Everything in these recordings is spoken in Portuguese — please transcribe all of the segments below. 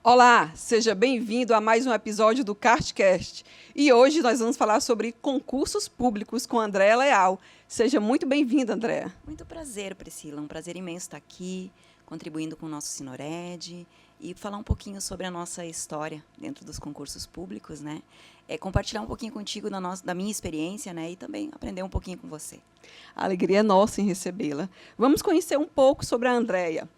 Olá, seja bem-vindo a mais um episódio do CartCast. E hoje nós vamos falar sobre concursos públicos com Andréa Leal. Seja muito bem-vinda, Andréa. Muito prazer, Priscila. Um prazer imenso estar aqui, contribuindo com o nosso Sinored e falar um pouquinho sobre a nossa história dentro dos concursos públicos, né? Compartilhar um pouquinho contigo da minha experiência, né? E também aprender um pouquinho com você. A alegria é nossa em recebê-la. Vamos conhecer um pouco sobre a Andréa.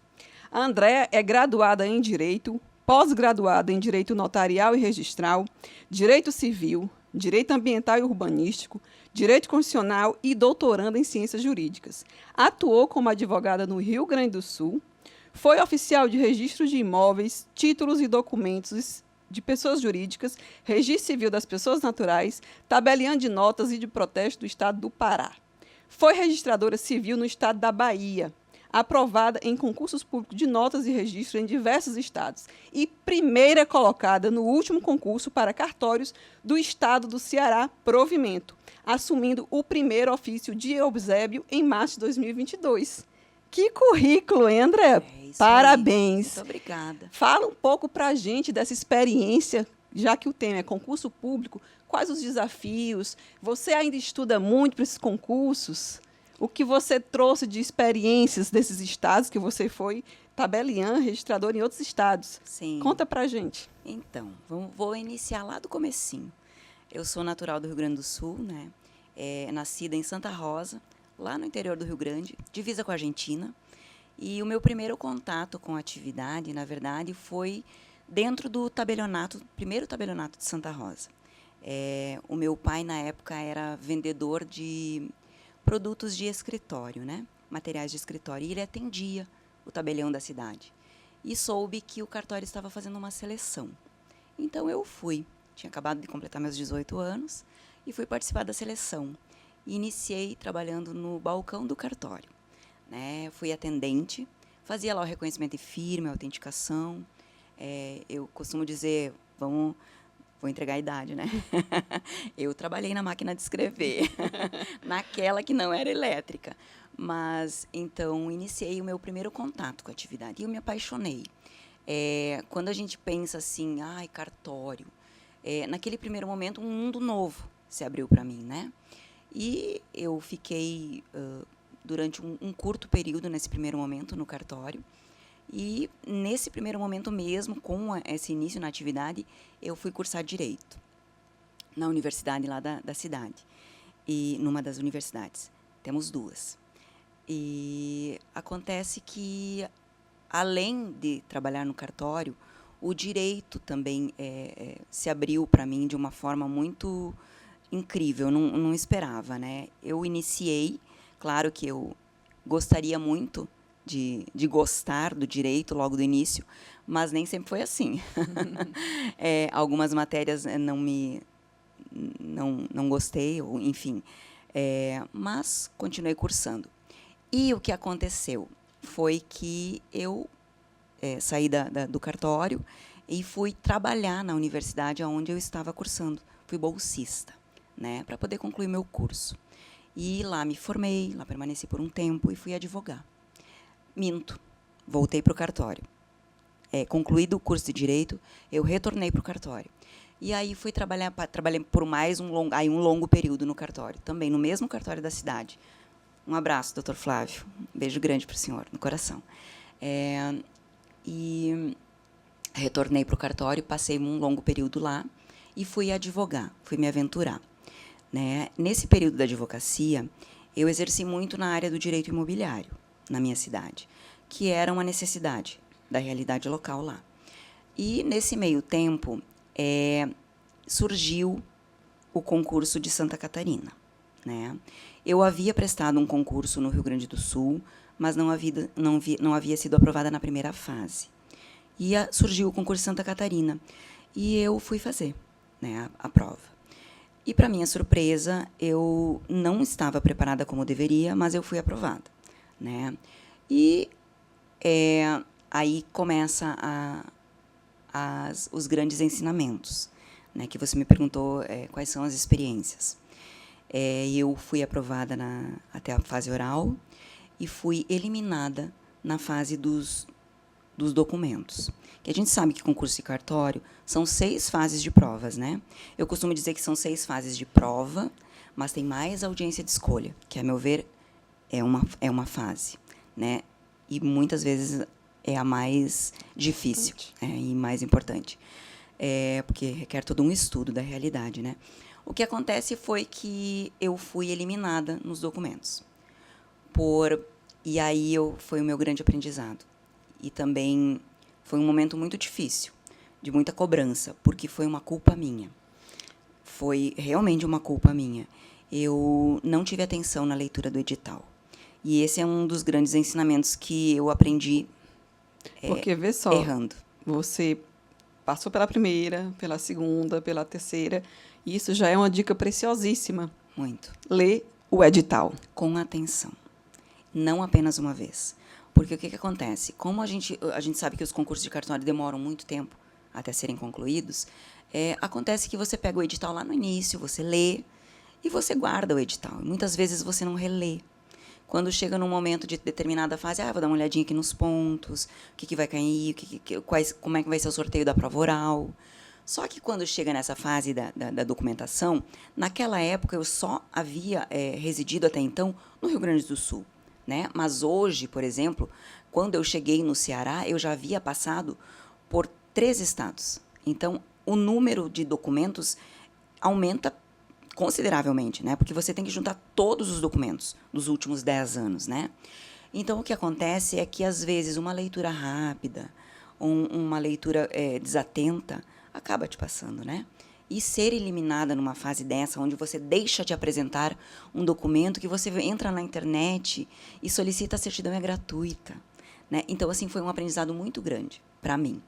A Andréa é graduada em Direito, pós-graduada em Direito Notarial e Registral, Direito Civil, Direito Ambiental e Urbanístico, Direito Constitucional e doutoranda em Ciências Jurídicas. Atuou como advogada no Rio Grande do Sul, foi oficial de registro de imóveis, títulos e documentos de pessoas jurídicas, registro civil das pessoas naturais, tabelião de notas e de protesto do Estado do Pará. Foi registradora civil no Estado da Bahia, aprovada em concursos públicos de notas e registro em diversos estados e primeira colocada no último concurso para cartórios do Estado do Ceará, provimento, assumindo o primeiro ofício de eusébio em março de 2022. Que currículo, hein, André? Parabéns. Muito obrigada. Fala um pouco para a gente dessa experiência, já que o tema é concurso público. Quais os desafios? Você ainda estuda muito para esses concursos? O que você trouxe de experiências desses estados, que você foi tabeliã, registrador em outros estados? Sim. Conta para a gente. Então, vou iniciar lá do comecinho. Eu sou natural do Rio Grande do Sul, né? Nascida em Santa Rosa, lá no interior do Rio Grande, divisa com a Argentina. E o meu primeiro contato com a atividade, na verdade, foi dentro do primeiro tabelionato de Santa Rosa. O meu pai, na época, era vendedor de produtos de escritório, né? Materiais de escritório. E ele atendia o tabelião da cidade. E soube que o cartório estava fazendo uma seleção. Então, eu fui. Tinha acabado de completar meus 18 anos e fui participar da seleção. E iniciei trabalhando no balcão do cartório, né? Fui atendente, fazia lá o reconhecimento de firma, a autenticação. Eu costumo dizer, vou entregar a idade, né? Eu trabalhei na máquina de escrever, naquela que não era elétrica. Mas, então, iniciei o meu primeiro contato com a atividade e eu me apaixonei. Quando a gente pensa assim, cartório, naquele primeiro momento, um mundo novo se abriu para mim, né? E eu fiquei durante um curto período, nesse primeiro momento, no cartório. E, nesse primeiro momento mesmo, com esse início na atividade, eu fui cursar Direito na universidade lá da cidade. E numa das universidades. Temos duas. E acontece que, além de trabalhar no cartório, o direito também se abriu para mim de uma forma muito incrível, não esperava, né? Eu iniciei, claro que eu gostaria muito de gostar do direito logo do início, mas nem sempre foi assim. Algumas matérias não gostei, ou, enfim, mas continuei cursando. E o que aconteceu foi que eu saí do cartório e fui trabalhar na universidade onde eu estava cursando. Fui bolsista, né, para poder concluir meu curso. E lá me formei, lá permaneci por um tempo e fui advogar. Minto, voltei para o cartório. Concluído o curso de Direito, eu retornei para o cartório. E aí fui trabalhei por mais um longo período no cartório, também no mesmo cartório da cidade. Um abraço, doutor Flávio. Um beijo grande para o senhor, no coração. E retornei para o cartório, passei um longo período lá e fui advogar, fui me aventurar, né? Nesse período da advocacia, eu exerci muito na área do direito imobiliário, na minha cidade, que era uma necessidade da realidade local lá. E, nesse meio tempo, surgiu o concurso de Santa Catarina, né? Eu havia prestado um concurso no Rio Grande do Sul, mas não havia sido aprovada na primeira fase. E surgiu o concurso de Santa Catarina. E eu fui fazer, né, a prova. E, para minha surpresa, eu não estava preparada como deveria, mas eu fui aprovada, né? E aí começa os grandes ensinamentos, né, que você me perguntou quais são as experiências. Eu fui aprovada até a fase oral e fui eliminada na fase dos documentos. Que a gente sabe que concurso de cartório são 6 fases de provas, né? Eu costumo dizer que são 6 fases de prova, mas tem mais audiência de escolha, que, a meu ver, é uma fase, né? E muitas vezes é a mais difícil e mais importante, porque requer todo um estudo da realidade, né? O que acontece foi que eu fui eliminada nos documentos. E aí foi o meu grande aprendizado. E também foi um momento muito difícil, de muita cobrança, porque foi uma culpa minha. Foi realmente uma culpa minha. Eu não tive atenção na leitura do edital. E esse é um dos grandes ensinamentos que eu aprendi Porque, vê só, errando. você passou pela primeira, pela segunda, pela terceira, e isso já é uma dica preciosíssima. Muito. Lê o edital. Com atenção. Não apenas uma vez. Porque o que acontece? Como a gente sabe que os concursos de cartório demoram muito tempo até serem concluídos, acontece que você pega o edital lá no início, você lê e você guarda o edital. E muitas vezes você não relê. Quando chega num momento de determinada fase, vou dar uma olhadinha aqui nos pontos, o que vai cair, como é que vai ser o sorteio da prova oral. Só que quando chega nessa fase da documentação, naquela época eu só havia residido até então no Rio Grande do Sul, né? Mas hoje, por exemplo, quando eu cheguei no Ceará, eu já havia passado por 3 estados. Então, o número de documentos aumenta consideravelmente, né? Porque você tem que juntar todos os documentos dos últimos 10 anos, né? Então, o que acontece é que, às vezes, uma leitura rápida, uma leitura desatenta, acaba te passando, né? E ser eliminada numa fase dessa, onde você deixa de apresentar um documento que você entra na internet e solicita a certidão, é gratuita, né? Então, assim, foi um aprendizado muito grande para mim.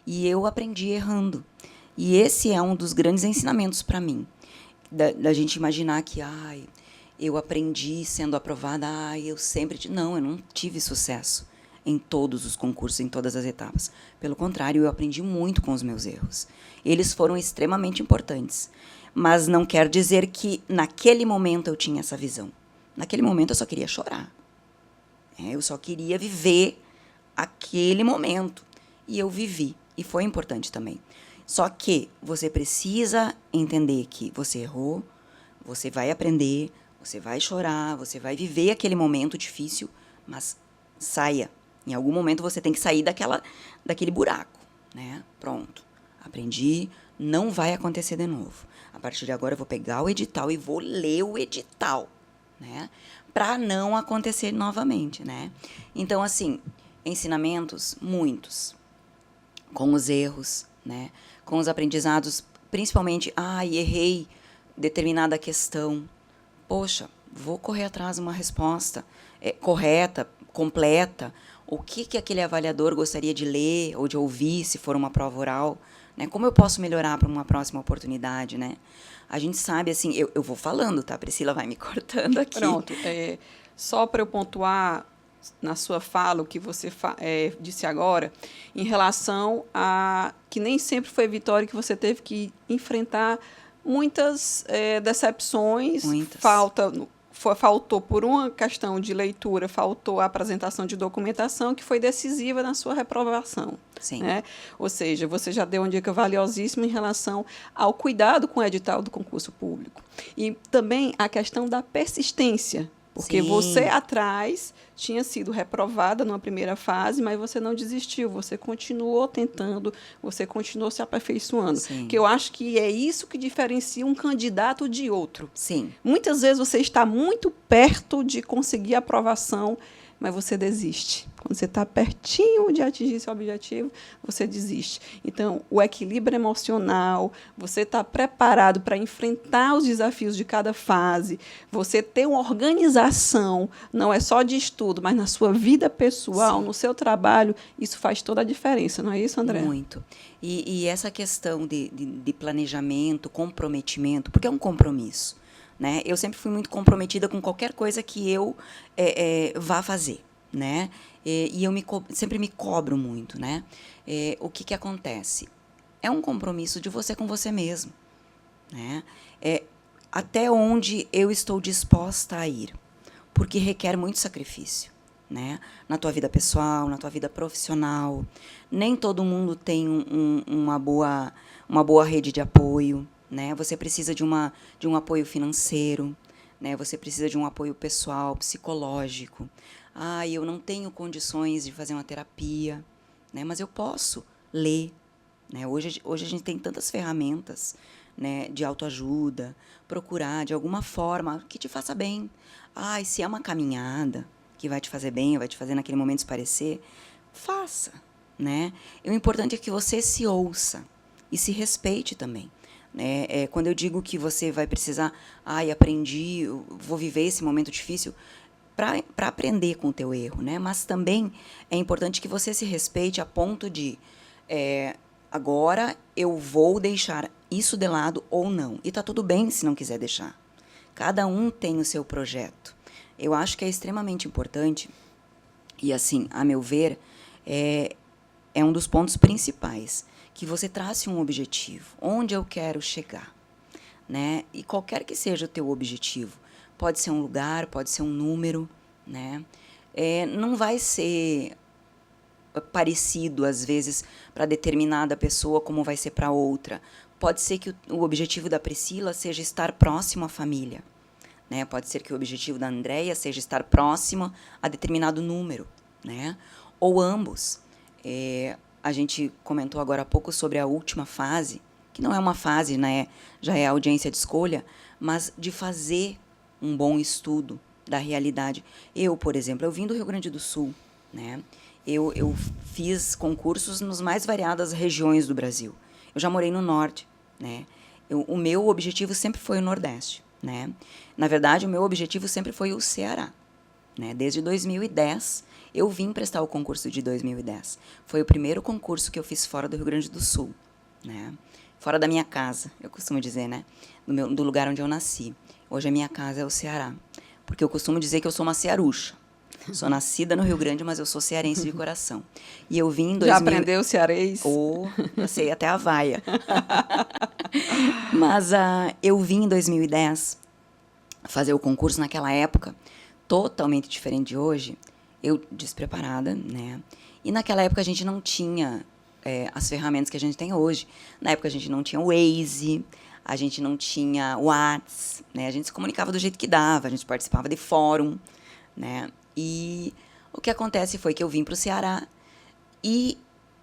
E eu aprendi errando. E esse é um dos grandes ensinamentos para mim. Da gente imaginar que, eu aprendi sendo aprovada, eu sempre... Não, eu não tive sucesso em todos os concursos, em todas as etapas. Pelo contrário, eu aprendi muito com os meus erros. Eles foram extremamente importantes. Mas não quer dizer que, naquele momento, eu tinha essa visão. Naquele momento, eu só queria chorar. Eu só queria viver aquele momento. E eu vivi. E foi importante também. Só que você precisa entender que você errou, você vai aprender, você vai chorar, você vai viver aquele momento difícil, mas saia. Em algum momento você tem que sair daquele buraco, né? Pronto, aprendi, não vai acontecer de novo. A partir de agora eu vou pegar o edital e vou ler o edital, né? Para não acontecer novamente, né? Então, assim, ensinamentos, muitos, com os erros, né? Com os aprendizados, principalmente, errei determinada questão. Poxa, vou correr atrás de uma resposta correta, completa. O que aquele avaliador gostaria de ler ou de ouvir, se for uma prova oral, né? Como eu posso melhorar para uma próxima oportunidade, né? A gente sabe, assim, eu vou falando, tá? A Priscila vai me cortando aqui. Pronto. Só para eu pontuar na sua fala, o que você disse agora, em relação a que nem sempre foi vitória, que você teve que enfrentar muitas decepções, Muitas. Faltou por uma questão de leitura, faltou a apresentação de documentação que foi decisiva na sua reprovação. Sim. Né? Ou seja, você já deu uma dica valiosíssima em relação ao cuidado com o edital do concurso público. E também a questão da persistência. Porque Sim. você atrás tinha sido reprovada numa primeira fase, mas você não desistiu, você continuou tentando, você continuou se aperfeiçoando. Sim. Que eu acho que é isso que diferencia um candidato de outro. Sim. Muitas vezes você está muito perto de conseguir a aprovação, mas você desiste. Quando você está pertinho de atingir seu objetivo, você desiste. Então, o equilíbrio emocional, você está preparado para enfrentar os desafios de cada fase, você ter uma organização, não é só de estudo, mas na sua vida pessoal, no seu trabalho, isso faz toda a diferença, não é isso, André? Muito. E essa questão de planejamento, comprometimento, porque é um compromisso. Né? Eu sempre fui muito comprometida com qualquer coisa que eu vá fazer, né? E eu sempre me cobro muito, né? O que acontece? É um compromisso de você com você mesmo, né? Até onde eu estou disposta a ir, porque requer muito sacrifício, né? Na tua vida pessoal, na tua vida profissional. Nem todo mundo tem uma boa rede de apoio, né? Você precisa de um apoio financeiro, né? Você precisa de um apoio pessoal, psicológico. Ah, eu não tenho condições de fazer uma terapia, né? Mas eu posso ler, né? Hoje a gente tem tantas ferramentas, né, de autoajuda, procurar de alguma forma que te faça bem. Ah, e se é uma caminhada que vai te fazer bem, vai te fazer naquele momento esparecer, faça, né? E o importante é que você se ouça e se respeite também. Né? Quando eu digo que você vai precisar, aprendi, eu vou viver esse momento difícil, para aprender com o teu erro, né? Mas também é importante que você se respeite a ponto de agora eu vou deixar isso de lado ou não. E tá tudo bem se não quiser deixar. Cada um tem o seu projeto. Eu acho que é extremamente importante, e assim, a meu ver, é um dos pontos principais, que você trace um objetivo. Onde eu quero chegar? Né? E qualquer que seja o teu objetivo, pode ser um lugar, pode ser um número, né? Não vai ser parecido, às vezes, para determinada pessoa como vai ser para outra. Pode ser que o objetivo da Priscila seja estar próximo à família, né? Pode ser que o objetivo da Andréia seja estar próximo a determinado número, né? Ou ambos. A gente comentou agora há pouco sobre a última fase, que não é uma fase, né? Já é a audiência de escolha, mas de fazer um bom estudo da realidade. Eu, por exemplo, eu vim do Rio Grande do Sul, né? Eu fiz concursos nas mais variadas regiões do Brasil. Eu já morei no Norte, né? O meu objetivo sempre foi o Nordeste, né? Na verdade, o meu objetivo sempre foi o Ceará, né? Desde 2010, eu vim prestar o concurso de 2010. Foi o primeiro concurso que eu fiz fora do Rio Grande do Sul, né? Fora da minha casa, eu costumo dizer, né? Do lugar onde eu nasci. Hoje a minha casa é o Ceará. Porque eu costumo dizer que eu sou uma cearucha. Sou nascida no Rio Grande, mas eu sou cearense de coração. E eu vim em 2000... Já aprendeu cearês? Eu sei até a vaia. Mas eu vim em 2010 fazer o concurso naquela época, totalmente diferente de hoje. Eu despreparada, né? E naquela época a gente não tinha as ferramentas que a gente tem hoje. Na época a gente não tinha o Waze, a gente não tinha o WhatsApp, né? A gente se comunicava do jeito que dava, a gente participava de fórum, né? E o que acontece foi que eu vim para o Ceará e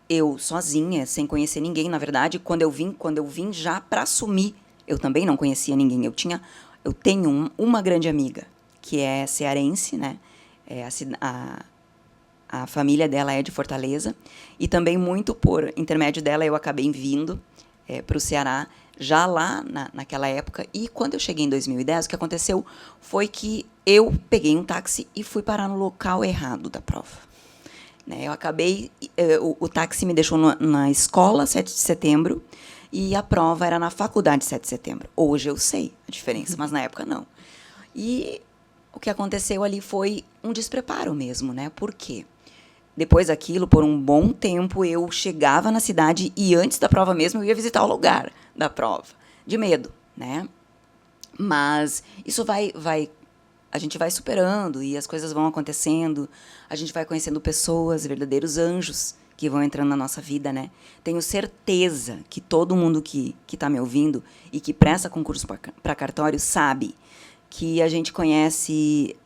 eu sozinha, sem conhecer ninguém, na verdade, quando eu vim já para assumir, eu também não conhecia ninguém. Eu tenho uma grande amiga que é cearense, né? A família dela é de Fortaleza e também muito por intermédio dela eu acabei vindo para o Ceará já lá naquela época. E quando eu cheguei em 2010, o que aconteceu foi que eu peguei um táxi e fui parar no local errado da prova. Né? Eu acabei... O táxi me deixou na escola 7 de setembro e a prova era na faculdade 7 de setembro. Hoje eu sei a diferença, mas na época não. E o que aconteceu ali foi um despreparo mesmo, né? Por quê? Depois daquilo, por um bom tempo, eu chegava na cidade e antes da prova mesmo eu ia visitar o lugar da prova, de medo, né? Mas isso a gente vai superando e as coisas vão acontecendo, a gente vai conhecendo pessoas, verdadeiros anjos que vão entrando na nossa vida, né? Tenho certeza que todo mundo que está me ouvindo e que presta concurso para cartório sabe que a gente conhece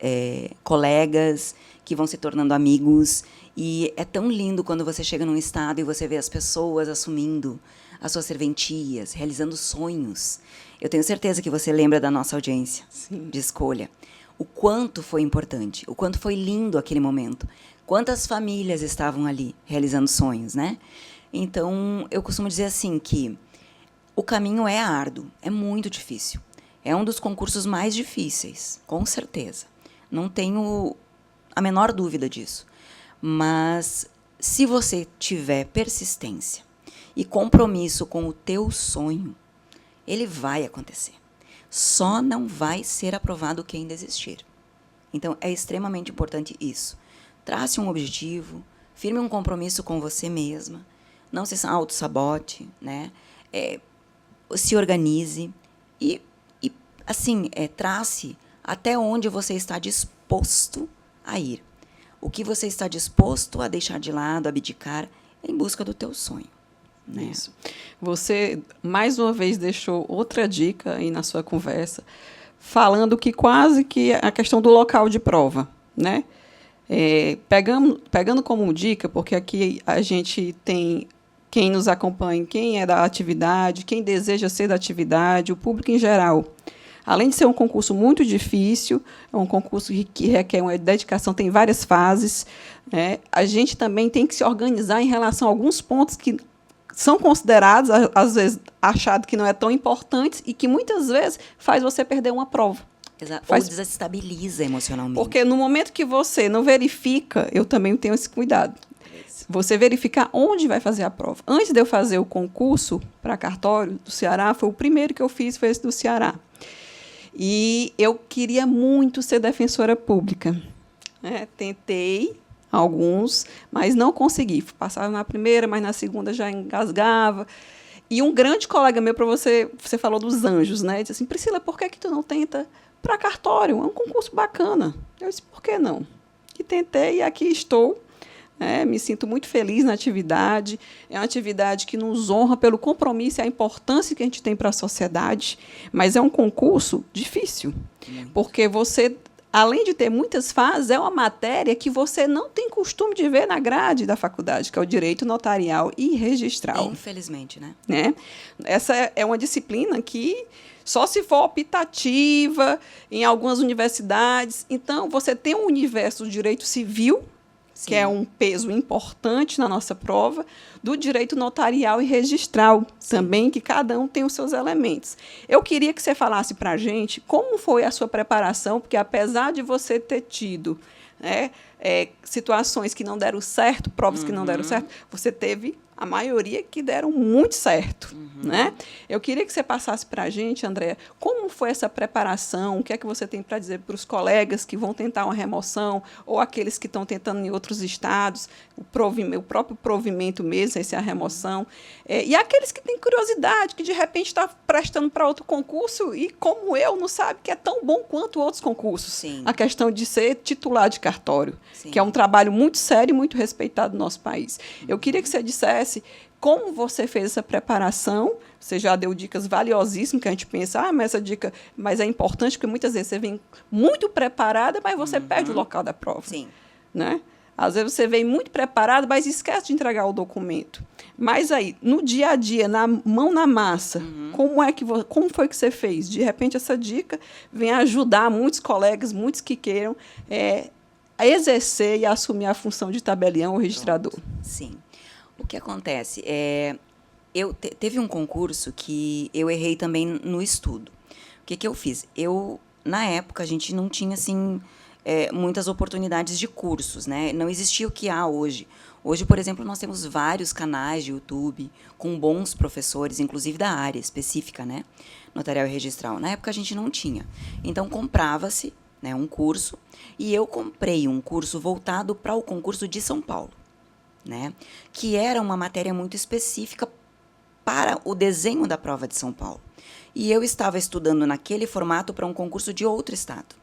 colegas que vão se tornando amigos. E é tão lindo quando você chega num estado e você vê as pessoas assumindo as suas serventias, realizando sonhos. Eu tenho certeza que você lembra da nossa audiência de escolha. O quanto foi importante, o quanto foi lindo aquele momento. Quantas famílias estavam ali realizando sonhos, né? Então, eu costumo dizer assim que o caminho é árduo, é muito difícil. É um dos concursos mais difíceis, com certeza. Não tenho a menor dúvida disso. Mas, se você tiver persistência e compromisso com o teu sonho, ele vai acontecer. Só não vai ser aprovado quem desistir. Então, é extremamente importante isso. Trace um objetivo, firme um compromisso com você mesma, não se auto-sabote, né? Se organize e assim, trace até onde você está disposto a ir. O que você está disposto a deixar de lado, abdicar, em busca do teu sonho. Né? Isso. Você, mais uma vez, deixou outra dica aí na sua conversa, falando que quase que a questão do local de prova, né? Pegando como dica, porque aqui a gente tem quem nos acompanha, quem é da atividade, quem deseja ser da atividade, o público em geral. Além de ser um concurso muito difícil, é um concurso que requer uma dedicação, tem várias fases, né? A gente também tem que se organizar em relação a alguns pontos que são considerados, às vezes, achados que não é tão importantes e que, muitas vezes, faz você perder uma prova. Exato. Ou desestabiliza emocionalmente. Porque no momento que você não verifica, eu também tenho esse cuidado. Você verificar onde vai fazer a prova. Antes de eu fazer o concurso para cartório do Ceará, foi o primeiro que eu fiz, foi esse do Ceará. E eu queria muito ser defensora pública. Tentei alguns, mas não consegui. Passava na primeira, mas na segunda já engasgava. E um grande colega meu, para você falou dos anjos, né? Disse assim, Priscila, por que tu não tenta para cartório? É um concurso bacana. Eu disse, por que não? E tentei e aqui estou. Me sinto muito feliz na atividade. É uma atividade que nos honra pelo compromisso e a importância que a gente tem para a sociedade, mas é um concurso difícil, porque você, além de ter muitas fases, é uma matéria que você não tem costume de ver na grade da faculdade, que é o direito notarial e registral. Infelizmente, né? Essa é uma disciplina que só se for optativa em algumas universidades. Então, você tem um universo do direito civil, que é um peso importante na nossa prova, do direito notarial e registral também, que cada um tem os seus elementos. Eu queria que você falasse para a gente como foi a sua preparação, porque apesar de você ter tido situações que não deram certo, provas que não deram certo, você teve a maioria que deram muito certo. Né? Eu queria que você passasse para a gente, Andréa, como foi essa preparação, o que é que você tem para dizer para os colegas que vão tentar uma remoção, ou aqueles que estão tentando em outros estados, o próprio provimento mesmo, essa é a remoção, e aqueles que têm curiosidade, que de repente está prestando para outro concurso e, como eu, não sabe que é tão bom quanto outros concursos. Sim. A questão de ser titular de cartório, Sim. que é um trabalho muito sério e muito respeitado no nosso país. Eu queria que você dissesse como você fez essa preparação. Você já deu dicas valiosíssimas, que a gente pensa, mas essa dica é importante, porque muitas vezes você vem muito preparada, mas você perde o local da prova. Sim. Né? Às vezes você vem muito preparado, mas esquece de entregar o documento. Mas aí, no dia a dia, na mão na massa, como foi que você fez? De repente, essa dica vem ajudar muitos colegas, muitos que queiram a exercer e assumir a função de tabelião ou registrador. Sim. O que acontece? Teve um concurso que eu errei também no estudo. O que eu fiz? Na época, a gente não tinha, assim, muitas oportunidades de cursos, né? Não existia o que há hoje. Hoje, por exemplo, nós temos vários canais de YouTube com bons professores, inclusive da área específica, né? Notarial e registral. Na época, a gente não tinha. Então, comprava-se, né, um curso, e eu comprei um curso voltado para o concurso de São Paulo. Né, que era uma matéria muito específica para o desenho da prova de São Paulo. E eu estava estudando naquele formato para um concurso de outro estado.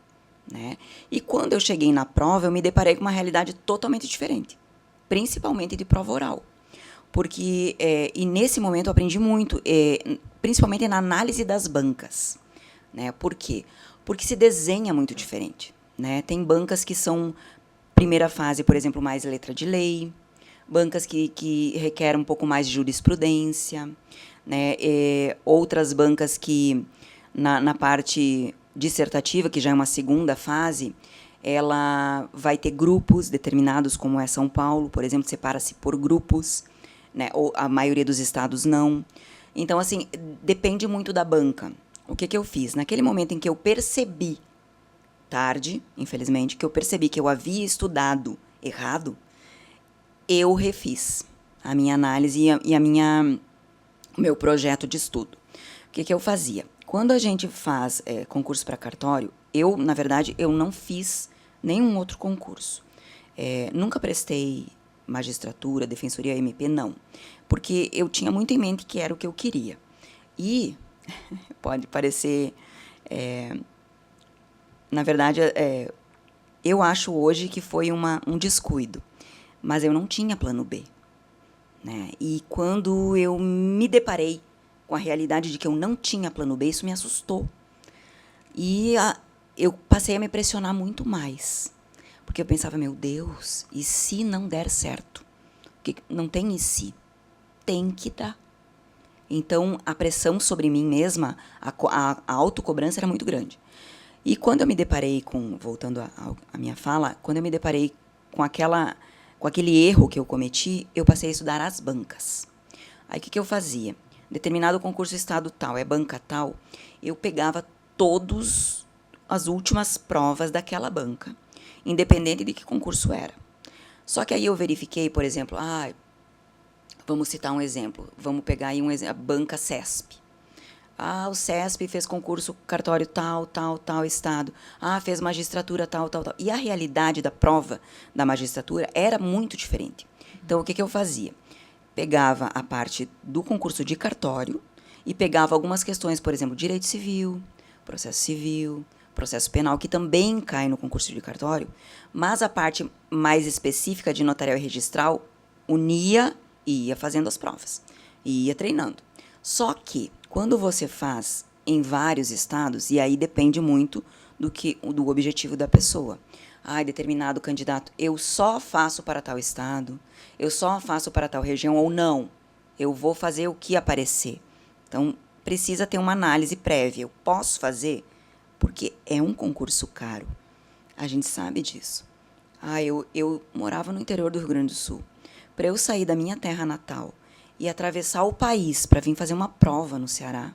Né? E quando eu cheguei na prova, eu me deparei com uma realidade totalmente diferente, principalmente de prova oral. Porque, e nesse momento eu aprendi muito, principalmente na análise das bancas. Né? Por quê? Porque se desenha muito diferente. Né? Tem bancas que são, primeira fase, por exemplo, mais letra de lei, bancas que requerem um pouco mais de jurisprudência, né? Outras bancas que, na parte dissertativa, que já é uma segunda fase, ela vai ter grupos determinados, como é São Paulo, por exemplo, separa-se por grupos, né? Ou a maioria dos estados não. Então, assim, depende muito da banca. O que eu fiz? Naquele momento em que eu percebi, tarde, infelizmente, que eu percebi que eu havia estudado errado, eu refiz a minha análise e o meu projeto de estudo. O que eu fazia? Quando a gente faz concurso para cartório, na verdade, eu não fiz nenhum outro concurso. Nunca prestei magistratura, defensoria, MP, não. Porque eu tinha muito em mente que era o que eu queria. E pode parecer... na verdade, Eu acho hoje que foi um descuido, mas eu não tinha plano B, né? E quando eu me deparei com a realidade de que eu não tinha plano B, isso me assustou. E eu passei a me pressionar muito mais, porque eu pensava, meu Deus, e se não der certo? Porque não tem e se, tem que dar. Então, a pressão sobre mim mesma, a autocobrança era muito grande. E quando eu me deparei voltando à minha fala, quando eu me deparei com aquele erro que eu cometi, eu passei a estudar as bancas. Aí, o que eu fazia? Determinado concurso estado tal, banca tal, eu pegava todas as últimas provas daquela banca, independente de que concurso era. Só que aí eu verifiquei, por exemplo, vamos citar um exemplo. Vamos pegar aí a banca CESP. O CESP fez concurso cartório tal, estado. Fez magistratura tal. E a realidade da prova da magistratura era muito diferente. Então, o que eu fazia? Pegava a parte do concurso de cartório e pegava algumas questões, por exemplo, direito civil, processo penal, que também cai no concurso de cartório, mas a parte mais específica de notarial e registral unia e ia fazendo as provas, e ia treinando. Só que, quando você faz em vários estados, e aí depende muito do objetivo da pessoa. Determinado candidato, eu só faço para tal estado, eu só faço para tal região, ou não, eu vou fazer o que aparecer. Então, precisa ter uma análise prévia. Eu posso fazer? Porque é um concurso caro. A gente sabe disso. Eu morava no interior do Rio Grande do Sul. Para eu sair da minha terra natal e atravessar o país para vir fazer uma prova no Ceará,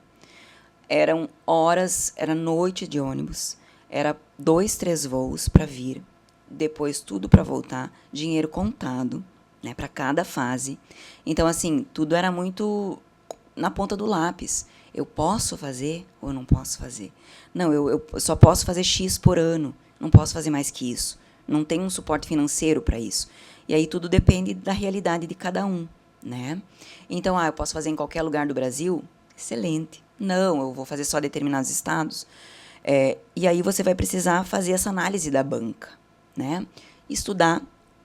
eram horas, era noite de ônibus, era 2, 3 voos para vir, depois tudo para voltar, dinheiro contado, né, para cada fase. Então, assim, tudo era muito na ponta do lápis. Eu posso fazer ou eu não posso fazer? Não, eu só posso fazer X por ano, não posso fazer mais que isso. Não tem um suporte financeiro para isso. E aí tudo depende da realidade de cada um, né? Então, eu posso fazer em qualquer lugar do Brasil? Excelente. Não, eu vou fazer só determinados estados. E aí você vai precisar fazer essa análise da banca, né? Estudar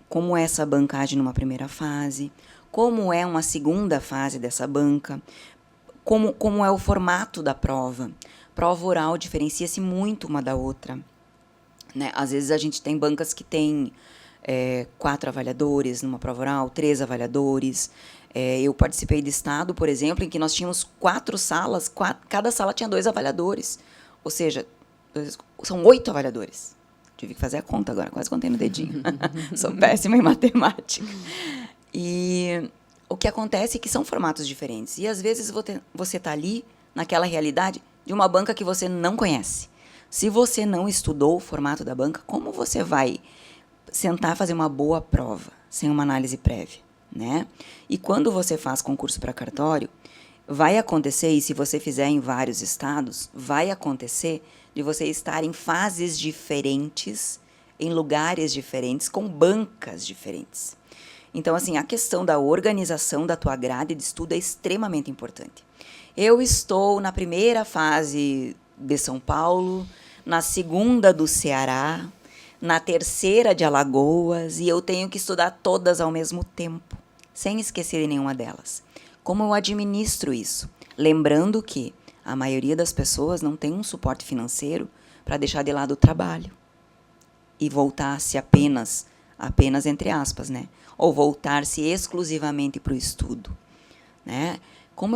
como é essa banca age numa primeira fase, como é uma segunda fase dessa banca, como é o formato da prova. Prova oral diferencia-se muito uma da outra, né? Às vezes a gente tem bancas que tem 4 avaliadores numa prova oral, 3 avaliadores. Eu participei de estado, por exemplo, em que nós tínhamos 4 salas, cada sala tinha 2 avaliadores. Ou seja, são 8 avaliadores. Tive que fazer a conta agora, quase contei no dedinho. Sou péssima em matemática. E o que acontece é que são formatos diferentes. E, às vezes, você está ali, naquela realidade, de uma banca que você não conhece. Se você não estudou o formato da banca, como você vai sentar fazer uma boa prova sem uma análise prévia, né? E quando você faz concurso para cartório, vai acontecer, e se você fizer em vários estados, vai acontecer de você estar em fases diferentes, em lugares diferentes, com bancas diferentes. Então, assim, a questão da organização da tua grade de estudo é extremamente importante. Eu estou na primeira fase de São Paulo, na segunda do Ceará, na terceira de Alagoas, e eu tenho que estudar todas ao mesmo tempo, sem esquecer de nenhuma delas. Como eu administro isso? Lembrando que a maioria das pessoas não tem um suporte financeiro para deixar de lado o trabalho e voltar-se apenas entre aspas, né? Ou voltar-se exclusivamente para o estudo, né? Como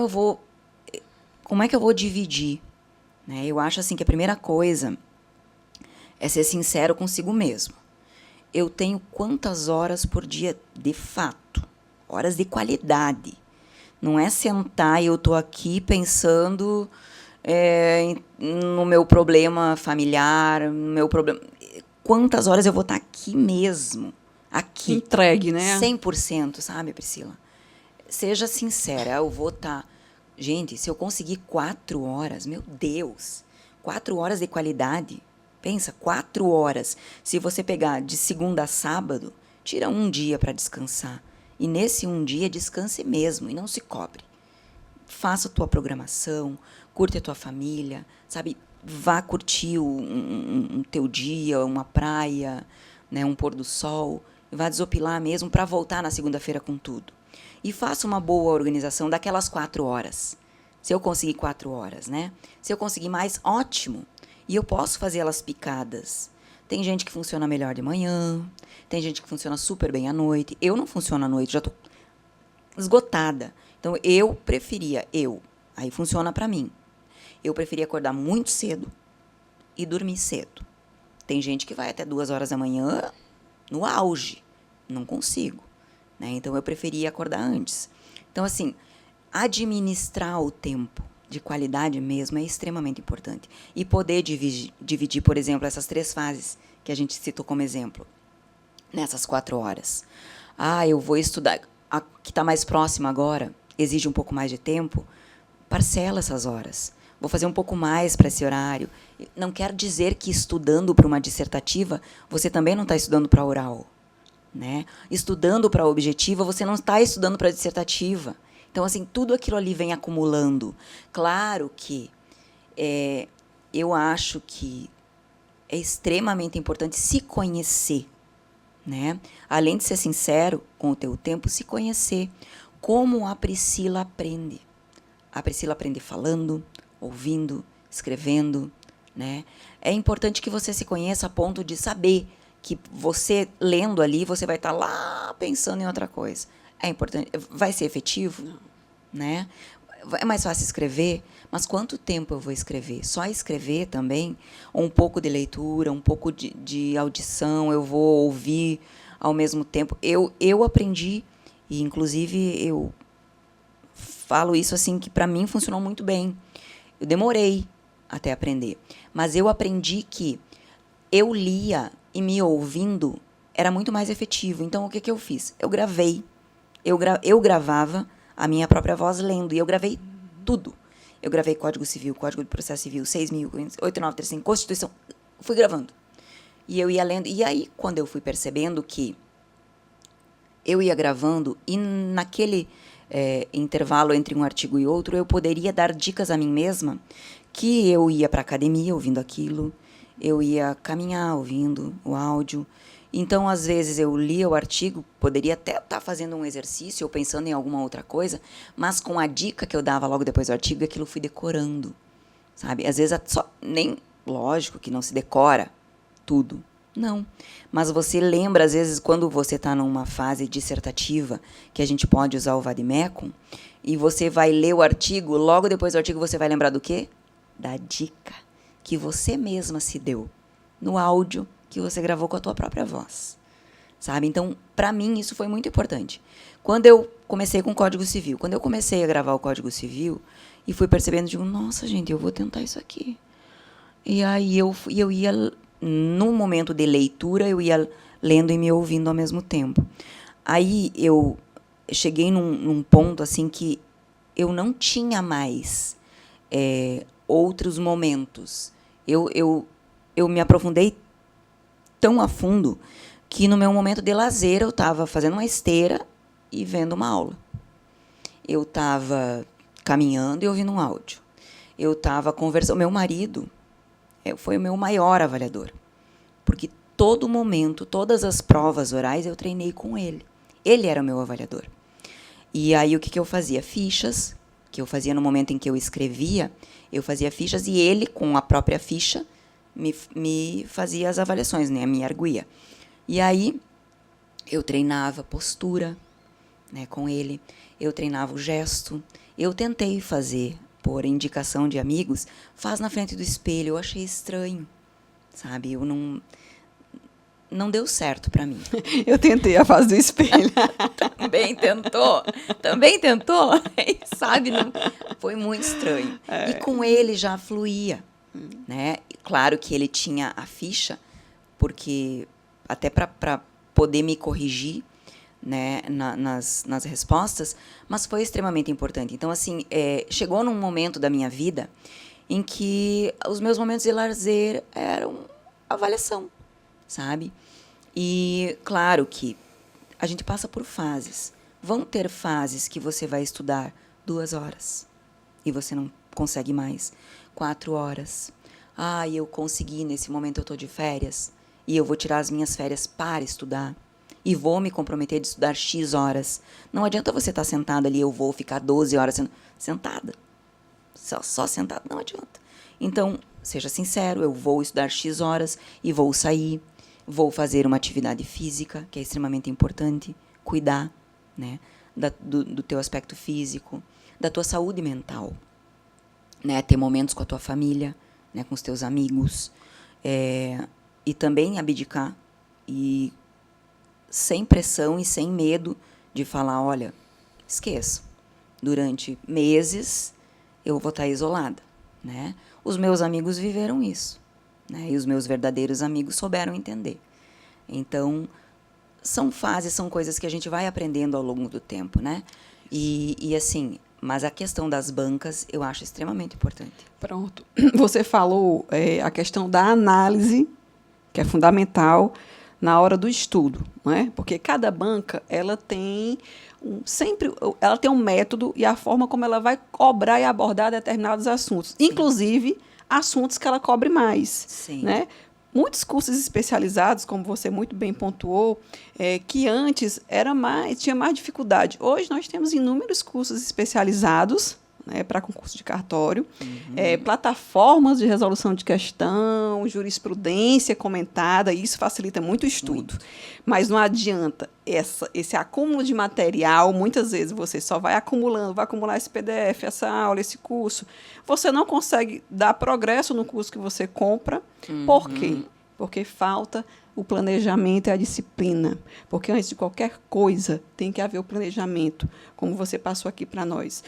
é que eu vou dividir? Né? Eu acho assim que a primeira coisa é ser sincero consigo mesmo. Eu tenho quantas horas por dia de fato? Horas de qualidade. Não é sentar e eu estou aqui pensando no meu problema familiar, no meu problema. Quantas horas eu vou estar aqui mesmo? Aqui. Entregue, né? 100%, sabe, Priscila? Seja sincera, eu vou estar... Gente, se eu conseguir 4 horas, meu Deus, 4 horas de qualidade. Pensa, 4 horas. Se você pegar de segunda a sábado, tira um dia para descansar. E nesse um dia, descanse mesmo e não se cobre. Faça a tua programação, curte a tua família, sabe? vá curtir um teu dia, uma praia, né, um pôr do sol, vá desopilar mesmo para voltar na segunda-feira com tudo. E faça uma boa organização daquelas 4 horas. Se eu conseguir 4 horas, né? Se eu conseguir mais, ótimo. E eu posso fazer elas picadas. Tem gente que funciona melhor de manhã, tem gente que funciona super bem à noite. Eu não funciono à noite, já estou esgotada. Então, aí funciona para mim. Eu preferia acordar muito cedo e dormir cedo. Tem gente que vai até 2 horas da manhã no auge. Não consigo, né? Então, eu preferia acordar antes. Então, assim, administrar o tempo de qualidade mesmo é extremamente importante. E poder dividir, por exemplo, essas 3 fases que a gente citou como exemplo, nessas 4 horas. Eu vou estudar. A que está mais próxima agora, exige um pouco mais de tempo, parcela essas horas. Vou fazer um pouco mais para esse horário. Não quer dizer que estudando para uma dissertativa, você também não está estudando para a oral, né? Estudando para a objetiva, você não está estudando para a dissertativa. Então, assim, tudo aquilo ali vem acumulando. Claro que eu acho que é extremamente importante se conhecer, né? Além de ser sincero com o teu tempo, se conhecer. Como a Priscila aprende. A Priscila aprende falando, ouvindo, escrevendo, né? É importante que você se conheça a ponto de saber que você, lendo ali, você vai estar lá pensando em outra coisa. É importante. Vai ser efetivo? Não. Né? É mais fácil escrever, mas quanto tempo eu vou escrever? Só escrever também? Ou um pouco de leitura, um pouco de audição, eu vou ouvir ao mesmo tempo? Eu aprendi, e inclusive eu falo isso assim, que para mim funcionou muito bem. Eu demorei até aprender, mas eu aprendi que eu lia e me ouvindo era muito mais efetivo. Então, o que eu fiz? Eu gravei. Eu gravava a minha própria voz lendo, e eu gravei tudo. Eu gravei Código Civil, Código de Processo Civil, 6.8935, Constituição. Fui gravando. E eu ia lendo. E aí, quando eu fui percebendo que eu ia gravando, e naquele intervalo entre um artigo e outro, eu poderia dar dicas a mim mesma, que eu ia para a academia ouvindo aquilo, eu ia caminhar ouvindo o áudio. Então, às vezes, eu lia o artigo, poderia até estar fazendo um exercício ou pensando em alguma outra coisa, mas com a dica que eu dava logo depois do artigo, aquilo fui decorando, sabe? Às vezes, lógico que não se decora tudo, não. Mas você lembra, às vezes, quando você está numa fase dissertativa, que a gente pode usar o vade-mecum, e você vai ler o artigo, logo depois do artigo você vai lembrar do quê? Da dica que você mesma se deu no áudio que você gravou com a tua própria voz, sabe? Então, para mim, isso foi muito importante. Quando eu comecei com o Código Civil, quando eu comecei a gravar o Código Civil e fui percebendo, digo, nossa, gente, eu vou tentar isso aqui. E aí eu ia, no momento de leitura, eu ia lendo e me ouvindo ao mesmo tempo. Aí eu cheguei num ponto assim que eu não tinha mais outros momentos. Eu me aprofundei tão a fundo que no meu momento de lazer eu estava fazendo uma esteira e vendo uma aula. Eu estava caminhando e ouvindo um áudio. Eu estava conversando. Meu marido foi o meu maior avaliador, porque todo momento, todas as provas orais eu treinei com ele. Ele era o meu avaliador. E aí o que eu fazia? Fichas, que eu fazia no momento em que eu escrevia, eu fazia fichas e ele, com a própria ficha, me fazia as avaliações, né? Me arguía. E aí, eu treinava postura, né, com ele, eu treinava o gesto, eu tentei fazer, por indicação de amigos, faz na frente do espelho, eu achei estranho, sabe? Eu não deu certo para mim. Eu tentei a fase do espelho. Também tentou, sabe? Não, foi muito estranho. E com ele já fluía. Né? Claro que ele tinha a ficha, porque até para poder me corrigir, né, nas respostas, mas foi extremamente importante. Então, assim, chegou num momento da minha vida em que os meus momentos de lazer eram avaliação, sabe? E, claro que a gente passa por fases. Vão ter fases que você vai estudar 2 horas e você não consegue mais. 4 horas. eu consegui, nesse momento eu estou de férias, e eu vou tirar as minhas férias para estudar, e vou me comprometer de estudar X horas. Não adianta você estar sentada ali, eu vou ficar 12 horas sentada. Só sentada, não adianta. Então, seja sincero, eu vou estudar X horas e vou sair, vou fazer uma atividade física, que é extremamente importante, cuidar, né, do teu aspecto físico, da tua saúde mental, né, ter momentos com a tua família, né, com os teus amigos, e também abdicar, e sem pressão e sem medo de falar, olha, esqueça, durante meses eu vou estar isolada, né? Os meus amigos viveram isso, né? E os meus verdadeiros amigos souberam entender. Então, são fases, são coisas que a gente vai aprendendo ao longo do tempo, né? E assim, mas a questão das bancas eu acho extremamente importante. Pronto. Você falou a questão da análise, que é fundamental na hora do estudo, não é? Porque cada banca ela tem ela tem um método e a forma como ela vai cobrar e abordar determinados assuntos, Sim. inclusive assuntos que ela cobre mais. Sim. Né? Muitos cursos especializados, como você muito bem pontuou, que antes tinha mais dificuldade. Hoje nós temos inúmeros cursos especializados, né, para concurso de cartório, plataformas de resolução de questão, jurisprudência comentada, e isso facilita muito o estudo. Muito. Mas não adianta esse acúmulo de material, muitas vezes você só vai acumulando, vai acumular esse PDF, essa aula, esse curso. Você não consegue dar progresso no curso que você compra. Por quê? Porque falta o planejamento e a disciplina. Porque antes de qualquer coisa, tem que haver o planejamento, como você passou aqui para nós.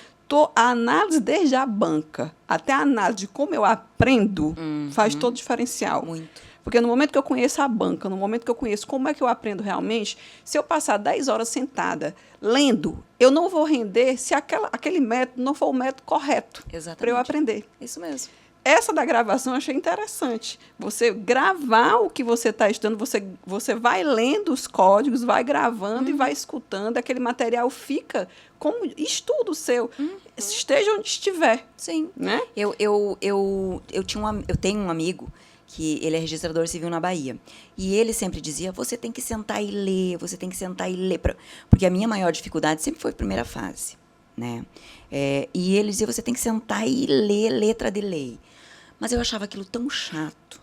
A análise desde a banca até a análise de como eu aprendo faz todo o diferencial. Muito. Porque no momento que eu conheço a banca, no momento que eu conheço como é que eu aprendo realmente, se eu passar 10 horas sentada lendo, eu não vou render se aquele método não for o método correto para eu aprender. Isso mesmo. Essa da gravação eu achei interessante. Você gravar o que você está estudando, você vai lendo os códigos, vai gravando e vai escutando, aquele material fica como estudo seu, esteja onde estiver. Sim. Né? Eu tenho um amigo que ele é registrador civil na Bahia. E ele sempre dizia, você tem que sentar e ler, você tem que sentar e ler. Porque a minha maior dificuldade sempre foi a primeira fase. Né? E ele dizia, você tem que sentar e ler letra de lei. Mas eu achava aquilo tão chato,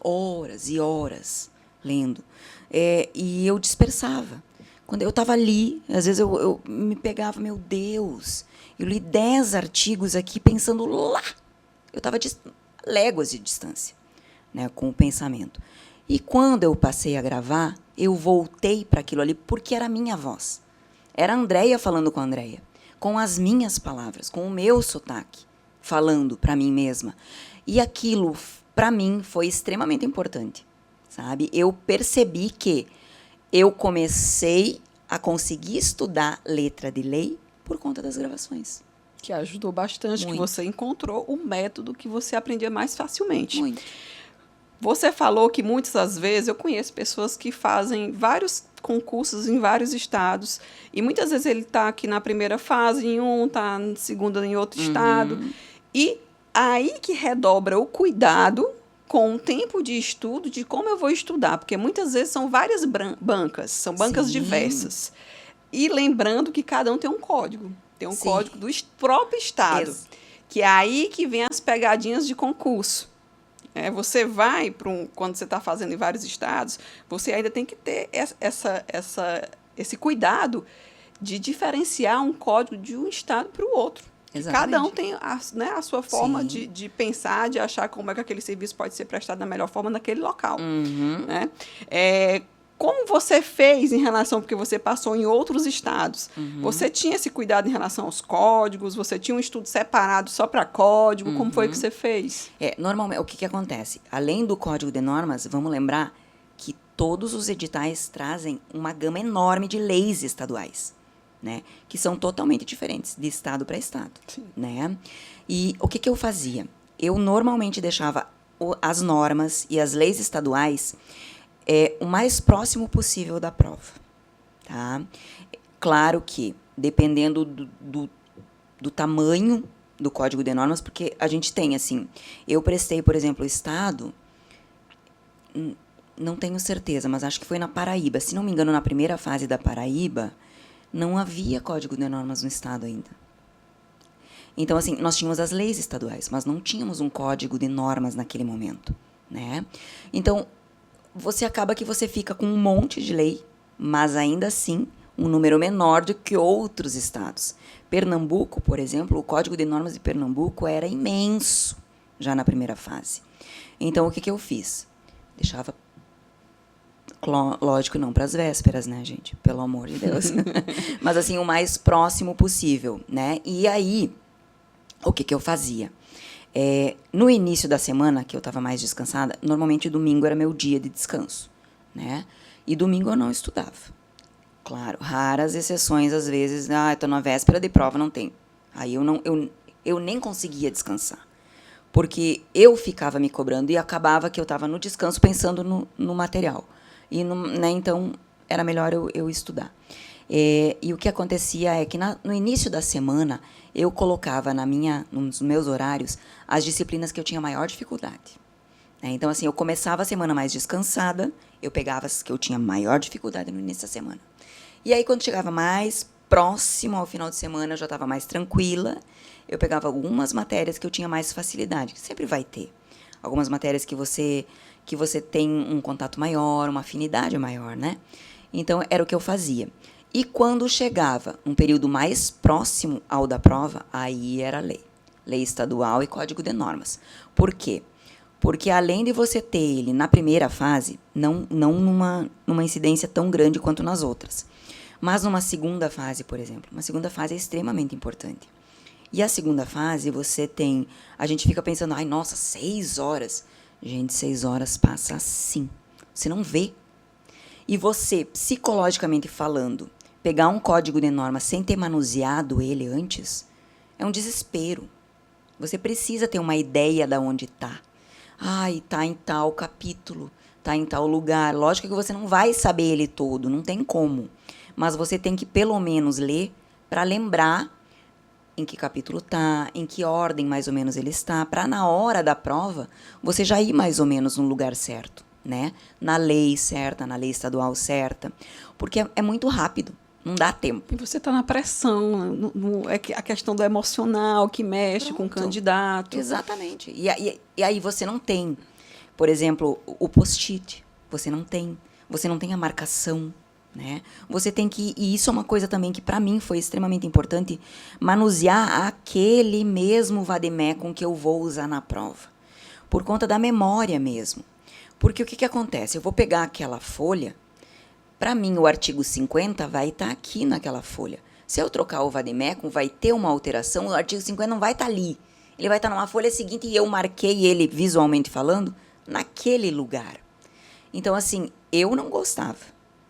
horas e horas lendo. E eu dispersava. Quando eu estava ali, às vezes eu me pegava, meu Deus, eu li 10 artigos aqui pensando lá. Eu estava léguas de distância, né, com o pensamento. E quando eu passei a gravar, eu voltei para aquilo ali, porque era a minha voz. Era a Andréia falando com a Andréia, com as minhas palavras, com o meu sotaque, falando para mim mesma. E aquilo, para mim, foi extremamente importante, sabe? Eu percebi que eu comecei a conseguir estudar letra de lei por conta das gravações. Que ajudou bastante, Muito. que você encontrou o método que você aprendia mais facilmente. Muito. Você falou que muitas das vezes, eu conheço pessoas que fazem vários concursos em vários estados, e muitas vezes ele está aqui na primeira fase em um, está na segunda em outro estado, e aí que redobra o cuidado com o tempo de estudo, de como eu vou estudar, porque muitas vezes são várias bancas, são bancas diversas. E lembrando que cada um tem um código. Tem um código do próprio estado, que é aí que vem as pegadinhas de concurso. Você vai quando você está fazendo em vários estados, você ainda tem que ter esse cuidado de diferenciar um código de um estado para o outro. Cada um tem a sua forma de pensar, de achar como é que aquele serviço pode ser prestado da melhor forma naquele local. Né? Como você fez em relação, porque você passou em outros estados, você tinha esse cuidado em relação aos códigos, você tinha um estudo separado só para código, como foi que você fez? Normalmente, o que acontece? Além do código de normas, vamos lembrar que todos os editais trazem uma gama enorme de leis estaduais, né? Que são totalmente diferentes de estado para estado. Né? E o que eu fazia? Eu normalmente deixava as normas e as leis estaduais o mais próximo possível da prova. Tá? Claro que, dependendo do tamanho do Código de Normas, porque a gente tem, assim, eu prestei, por exemplo, o Estado, não tenho certeza, mas acho que foi na Paraíba. Se não me engano, na primeira fase da Paraíba, não havia Código de Normas no Estado ainda. Então, assim, nós tínhamos as leis estaduais, mas não tínhamos um código de normas naquele momento, né? Então, você acaba que você fica com um monte de lei, mas ainda assim um número menor do que outros estados. Pernambuco, por exemplo, o Código de Normas de Pernambuco era imenso já na primeira fase. Então, o que eu fiz? Deixava, lógico, não para as vésperas, né, gente? Pelo amor de Deus. Mas, assim, o mais próximo possível, né? E aí, o que eu fazia? No início da semana, que eu estava mais descansada, normalmente domingo era meu dia de descanso, né? E domingo eu não estudava. Claro, raras exceções, às vezes, estou na véspera de prova, não tem. Aí eu nem conseguia descansar, porque eu ficava me cobrando e acabava que eu estava no descanso pensando no material. E, né, então, era melhor eu estudar. E o que acontecia é que no início da semana eu colocava nos meus horários as disciplinas que eu tinha maior dificuldade. Então, assim, eu começava a semana mais descansada, eu pegava as que eu tinha maior dificuldade no início da semana. E aí, quando chegava mais próximo ao final de semana, eu já estava mais tranquila, eu pegava algumas matérias que eu tinha mais facilidade, que sempre vai ter. Algumas matérias que você tem um contato maior, uma afinidade maior, né? Então, era o que eu fazia. E quando chegava um período mais próximo ao da prova, aí era lei estadual e Código de Normas. Por quê? Porque além de você ter ele na primeira fase, não numa incidência tão grande quanto nas outras, mas numa segunda fase, por exemplo, uma segunda fase é extremamente importante. E a segunda fase, a gente fica pensando, ai, nossa, 6 horas. Gente, 6 horas passa assim, você não vê. E você, psicologicamente falando, pegar um código de norma sem ter manuseado ele antes, é um desespero. Você precisa ter uma ideia de onde está. Ai, está em tal capítulo, está em tal lugar. Lógico que você não vai saber ele todo, não tem como. Mas você tem que, pelo menos, ler para lembrar em que capítulo está, em que ordem, mais ou menos, ele está, para, na hora da prova, você já ir mais ou menos no lugar certo, né? Na lei certa, na lei estadual certa. Porque é muito rápido. Não dá tempo. E você está na pressão, é a questão do emocional que mexe com o candidato. Exatamente. E aí você não tem, por exemplo, o post-it. Você não tem a marcação, né? Você tem que, e isso é uma coisa também que para mim foi extremamente importante, manusear aquele mesmo vademecum que eu vou usar na prova. Por conta da memória mesmo. Porque o que acontece? Eu vou pegar aquela folha. Para mim, o artigo 50 vai estar aqui naquela folha. Se eu trocar o vademecum, vai ter uma alteração, o artigo 50 não vai estar ali. Ele vai estar numa folha seguinte e eu marquei ele, visualmente falando, naquele lugar. Então, assim, eu não gostava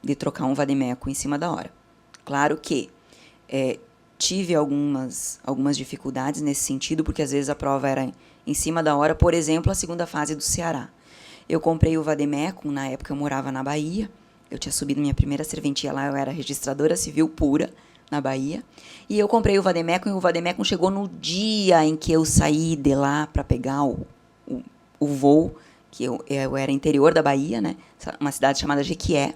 de trocar um vademecum em cima da hora. Claro que tive algumas dificuldades nesse sentido, porque às vezes a prova era em cima da hora. Por exemplo, a segunda fase do Ceará. Eu comprei o vademecum, na época eu morava na Bahia. Eu tinha subido minha primeira serventia lá, eu era registradora civil pura na Bahia. E eu comprei o vademecum, e o vademecum chegou no dia em que eu saí de lá para pegar o voo, que eu era interior da Bahia, né? Uma cidade chamada Jequié,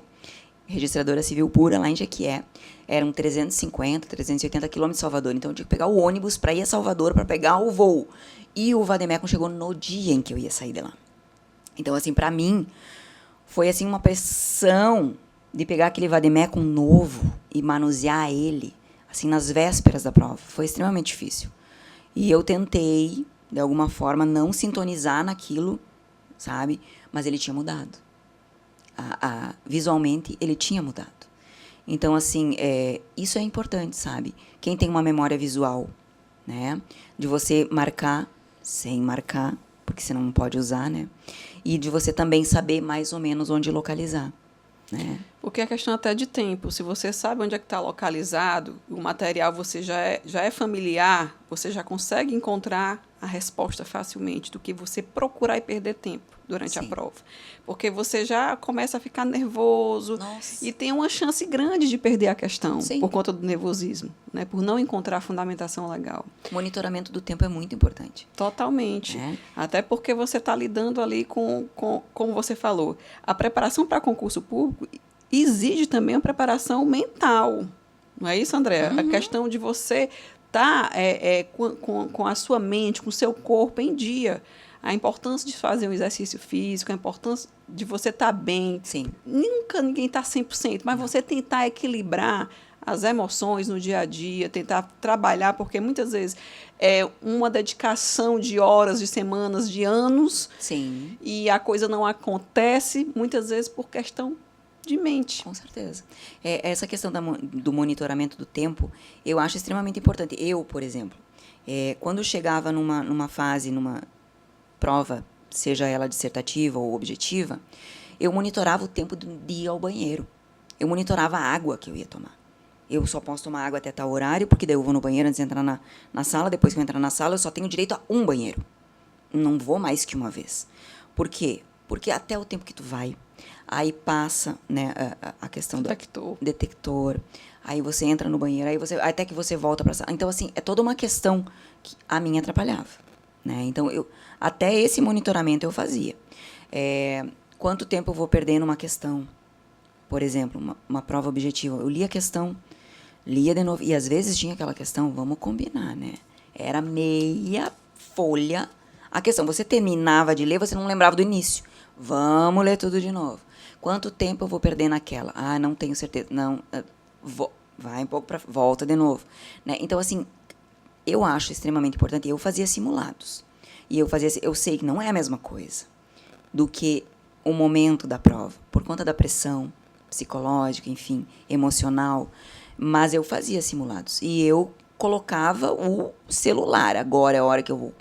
registradora civil pura lá em Jequié. Eram 350, 380 quilômetros de Salvador. Então, eu tinha que pegar o ônibus para ir a Salvador para pegar o voo. E o vademecum chegou no dia em que eu ia sair de lá. Então, assim, para mim, foi assim uma pressão de pegar aquele vademecum novo e manusear ele, assim, nas vésperas da prova. Foi extremamente difícil. E eu tentei, de alguma forma, não sintonizar naquilo, sabe? Mas ele tinha mudado. Visualmente, ele tinha mudado. Então, assim, isso é importante, sabe? Quem tem uma memória visual, né? De você marcar sem marcar, porque você não pode usar, né? E de você também saber mais ou menos onde localizar, né? Porque é questão até de tempo. Se você sabe onde é que está localizado, o material você já é familiar, você já consegue encontrar a resposta facilmente do que você procurar e perder tempo durante a Sim. prova. Porque você já começa a ficar nervoso Nossa. e tem uma chance grande de perder a questão Sim. por conta do nervosismo, né? Por não encontrar a fundamentação legal. Monitoramento do tempo é muito importante. Totalmente. É. Até porque você está lidando ali como você falou, a preparação para concurso público exige também uma preparação mental. Não é isso, André? A questão de você estar com a sua mente, com o seu corpo em dia. A importância de fazer um exercício físico, a importância de você estar bem. Sim. Nunca ninguém está 100%, mas você tentar equilibrar as emoções no dia a dia, tentar trabalhar, porque muitas vezes é uma dedicação de horas, de semanas, de anos, Sim. e a coisa não acontece, muitas vezes por questão de mente. Com certeza. Essa questão do monitoramento do tempo, eu acho extremamente importante. Eu, por exemplo, quando chegava numa fase, numa prova, seja ela dissertativa ou objetiva, eu monitorava o tempo de ir ao banheiro. Eu monitorava a água que eu ia tomar. Eu só posso tomar água até tal horário, porque daí eu vou no banheiro antes de entrar na sala. Depois que eu entrar na sala, eu só tenho direito a um banheiro. Não vou mais que uma vez. Por quê? Porque até o tempo que tu vai, aí passa, né, a questão do detector. Aí você entra no banheiro, até que você volta para a sala. Então, assim, é toda uma questão que a mim atrapalhava, né? Então, até esse monitoramento eu fazia. Quanto tempo eu vou perder numa questão? Por exemplo, uma prova objetiva. Eu lia a questão, lia de novo. E às vezes tinha aquela questão, vamos combinar, né? Era meia folha a questão. Você terminava de ler, você não lembrava do início. Vamos ler tudo de novo. Quanto tempo eu vou perder naquela? Ah, não tenho certeza. Não, vai um pouco para... Volta de novo. Né? Então, assim, eu acho extremamente importante. Eu fazia simulados. E eu sei que não é a mesma coisa do que o momento da prova, por conta da pressão psicológica, enfim, emocional. Mas eu fazia simulados. E eu colocava o celular. Agora é a hora que eu vou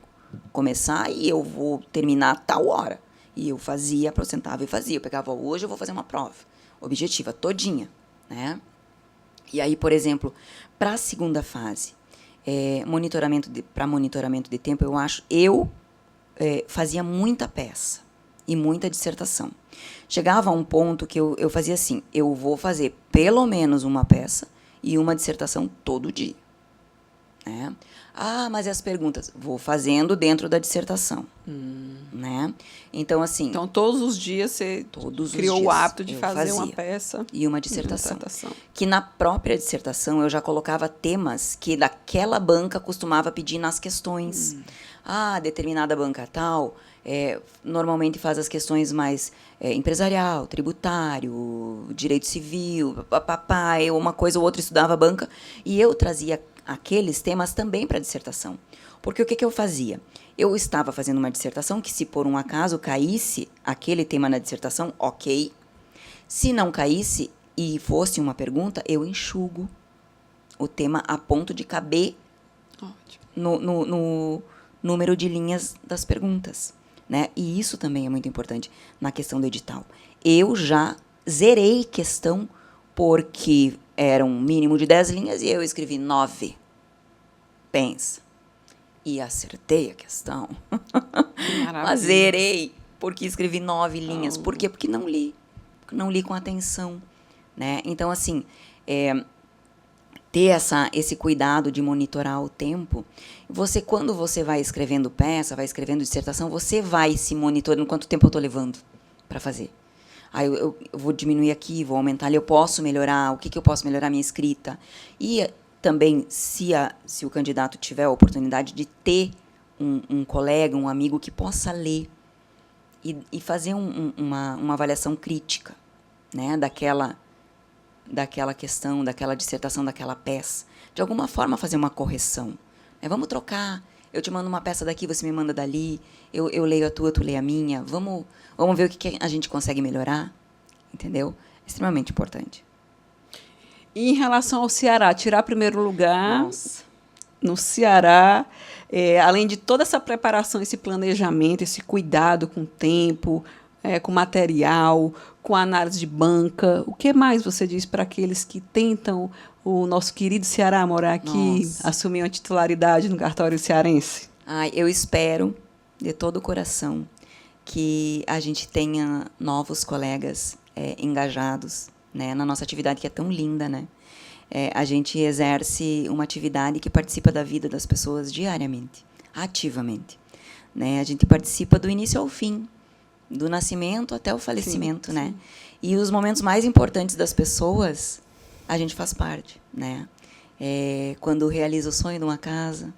começar e eu vou terminar tal hora. E eu fazia, sentava e fazia. Eu pegava, hoje eu vou fazer uma prova objetiva, todinha, né? E aí, por exemplo, para a segunda fase, para monitoramento de tempo, eu fazia muita peça e muita dissertação. Chegava a um ponto que eu fazia assim, eu vou fazer pelo menos uma peça e uma dissertação todo dia. Né? Ah, mas e as perguntas? Vou fazendo dentro da dissertação. Né? Então, assim... Então, todos os dias você criou o hábito de fazer uma peça e uma dissertação. Que na própria dissertação eu já colocava temas que daquela banca costumava pedir nas questões. Ah, determinada banca tal... normalmente faz as questões mais empresarial, tributário, direito civil, eu uma coisa ou outra estudava a banca, e eu trazia aqueles temas também para a dissertação. Porque o que eu fazia? Eu estava fazendo uma dissertação que, se por um acaso caísse aquele tema na dissertação, ok. Se não caísse e fosse uma pergunta, eu enxugo o tema a ponto de caber no número de linhas das perguntas. Né? E isso também é muito importante na questão do edital. Eu já zerei questão porque era um mínimo de 10 linhas e eu escrevi 9. Pensa. E acertei a questão. Mas zerei porque escrevi 9 linhas. Por quê? Porque não li. Não li com atenção. Né? Então, assim, ter esse cuidado de monitorar o tempo. Quando você vai escrevendo peça, vai escrevendo dissertação, você vai se monitorando quanto tempo eu estou levando para fazer. Aí eu vou diminuir aqui, vou aumentar ali, eu posso melhorar, o que eu posso melhorar a minha escrita. E também, se o candidato tiver a oportunidade de ter um colega, um amigo que possa ler e fazer uma avaliação crítica, né, daquela questão, daquela dissertação, daquela peça. De alguma forma, fazer uma correção. Vamos trocar. Eu te mando uma peça daqui, você me manda dali. Eu leio a tua, tu lê a minha. Vamos ver o que a gente consegue melhorar. Entendeu? É extremamente importante. E em relação ao Ceará, tirar primeiro lugar no Ceará, além de toda essa preparação, esse planejamento, esse cuidado com o tempo, com material, com análise de banca, o que mais você diz para aqueles que tentam o nosso querido Ceará morar aqui, assumir uma titularidade no cartório cearense? Eu espero, de todo o coração, que a gente tenha novos colegas engajados, né, na nossa atividade que é tão linda, né? A gente exerce uma atividade que participa da vida das pessoas diariamente, ativamente, né? A gente participa do início ao fim, do nascimento até o falecimento, né? E os momentos mais importantes das pessoas, a gente faz parte, né? Quando realiza o sonho de uma casa,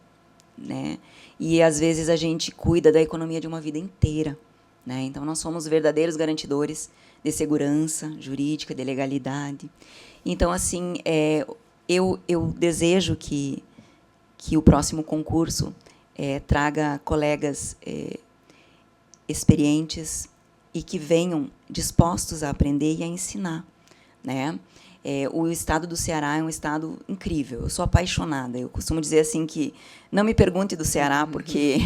né? E às vezes a gente cuida da economia de uma vida inteira, né? Então nós somos verdadeiros garantidores de segurança jurídica, de legalidade. Então assim, eu desejo que o próximo concurso traga colegas experientes e que venham dispostos a aprender e a ensinar, né? O estado do Ceará é um estado incrível. Eu sou apaixonada. Eu costumo dizer assim que não me pergunte do Ceará, porque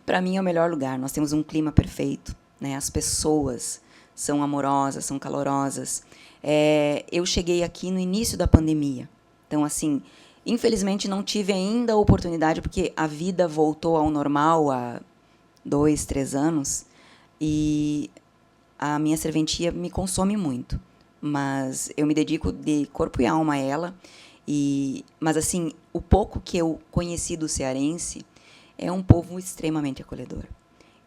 para mim é o melhor lugar. Nós temos um clima perfeito, né? As pessoas são amorosas, são calorosas. Eu cheguei aqui no início da pandemia. Então, assim, infelizmente não tive ainda a oportunidade, porque a vida voltou ao normal há 2, 3 anos, e a minha serventia me consome muito. Mas eu me dedico de corpo e alma a ela. Mas, assim, o pouco que eu conheci do cearense é um povo extremamente acolhedor,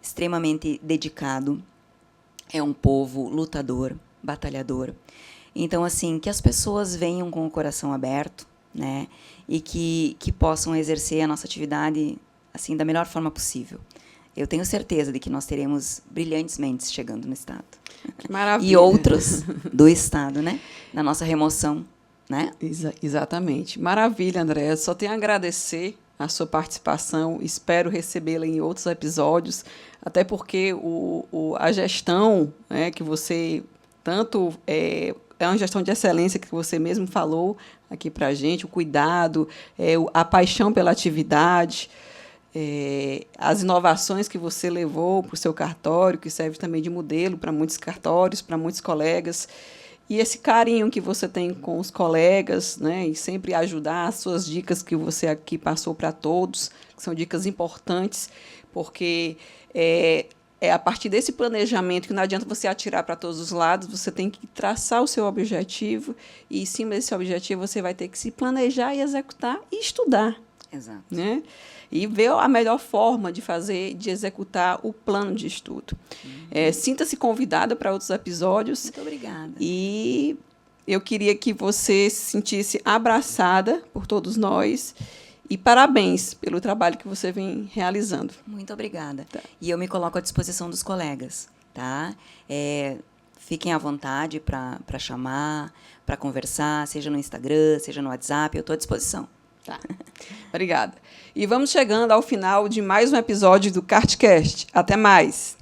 extremamente dedicado, é um povo lutador, batalhador. Então, assim, que as pessoas venham com o coração aberto, né, e que possam exercer a nossa atividade assim da melhor forma possível. Eu tenho certeza de que nós teremos brilhantes mentes chegando no Estado. Que maravilha. E outros do Estado, né? Na nossa remoção, né? Exatamente. Maravilha, Andréa. Só tenho a agradecer a sua participação. Espero recebê-la em outros episódios, até porque a gestão, né, que você tanto é uma gestão de excelência que você mesmo falou aqui para a gente, o cuidado, a paixão pela atividade, as inovações que você levou para o seu cartório, que serve também de modelo para muitos cartórios, para muitos colegas, e esse carinho que você tem com os colegas, né, e sempre ajudar as suas dicas que você aqui passou para todos, que são dicas importantes, porque é a partir desse planejamento que não adianta você atirar para todos os lados, você tem que traçar o seu objetivo, e em cima desse objetivo você vai ter que se planejar e executar e estudar. Exato. Né? E ver a melhor forma de executar o plano de estudo. Sinta-se convidada para outros episódios. Muito obrigada. E eu queria que você se sentisse abraçada por todos nós. E parabéns pelo trabalho que você vem realizando. Muito obrigada. Tá. E eu me coloco à disposição dos colegas, tá? Fiquem à vontade para chamar, para conversar, seja no Instagram, seja no WhatsApp, eu estou à disposição. Tá. Obrigada. E vamos chegando ao final de mais um episódio do CartCast. Até mais!